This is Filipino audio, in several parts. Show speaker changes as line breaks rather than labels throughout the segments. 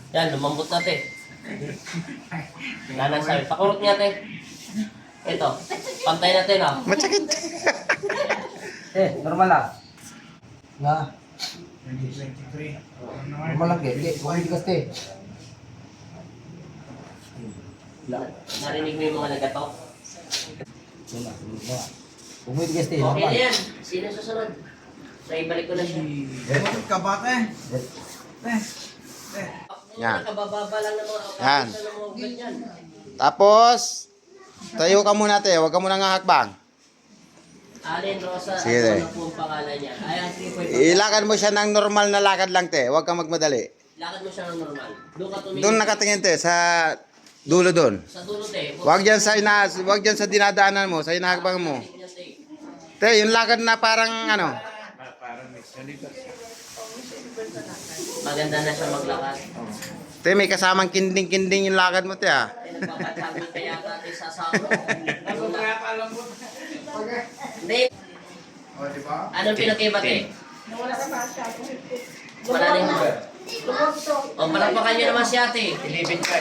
Yan, lumambot na te. Wala nang sabi. Pakurot niya te. Ito, pantay natin ah.
Masakit.
Normal lang. Na.
2023.
Normal lang, hindi. Bumitigas te.
Narinig mo yung mga nagato?
Bumitigas te.
Okay na
Normal.
yan. Sino susunod? So, ibalik ko na siya.
Bakit ka ba, te?
Yan.
Nakabababa lang ng mga
Yan.
ng mga ugat yan.
Tapos, tayo ka muna te. Huwag ka muna nga hakbang.
Allen Rosa,
Sige.
ano po ang pangalan niya? Ayan, sige po.
Ilakad mo siya ng normal na lakad lang te. Huwag kang magmadali.
Lakad mo siya ng normal. Doon ka tumingin.
Doon nakatingin te. Sa dulo doon.
Sa dulo, te.
Huwag dyan sa dinadaanan mo. Sa inahakbang mo. Te, yung lakad na parang ano.
Maganda na siya maglakad.
Te, may kasamang kinding-kinding yung lakad mo te ah.
Ay, nagpapatsabi kaya natin sa sako. Hindi.
O, di ba?
Anong pinag-iba, te? Wala rin mo. O, palakpakan niyo naman si ate.
Ilibin ka.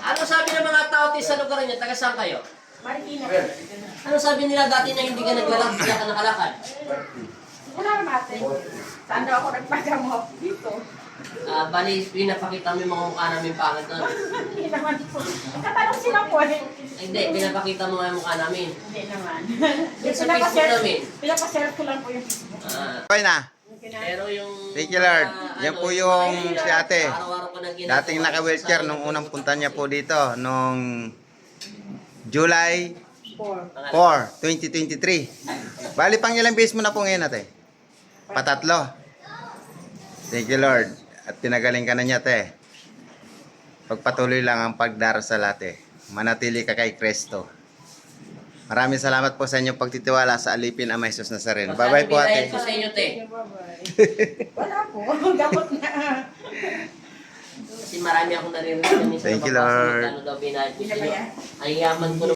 Ano sabi ng mga tao te, sa lugar niyo? Taga saan kayo?
Marikina.
Ano sabi nila dati na hindi ka naglalakad, hindi ka nakalakad?
Wala naman ate. Saan daw ako nagpagamot? Dito.
Bali, pinapakita mo yung mga mukha namin pangit doon.
Hindi naman po. Katanong sila po eh.
Hindi, pinapakita mo nga yung mukha namin.
Hindi naman.
Sa Facebook namin.
Pinapashare ko lang po yung Facebook.
Okay na.
Pero yung...
Thank you, Lord. Yan po yung si ate.
Araw-araw ko na ginagawa.
Dating naka-wheelchair nung unang punta niya po dito. Nung July 4, 2023. Bali pang ilang beses mo na po ngayon ate? Patatlo. Thank you, Lord. At pinagaling ka na niya, te. Pagpatuloy lang ang pagdarasal ate. Manatili ka kay Kristo. Maraming salamat po sa inyong pagtitiwala sa alipin Ama Jesus Nazareno. Bye-bye po ate.
Ko sa inyo, te.
Wala po. Gamot na.
Kasi marami akong naririnig.
Thank you, Lord.
Ano daw binayad ko sa inyo.
Binabayan.
Ay yaman ko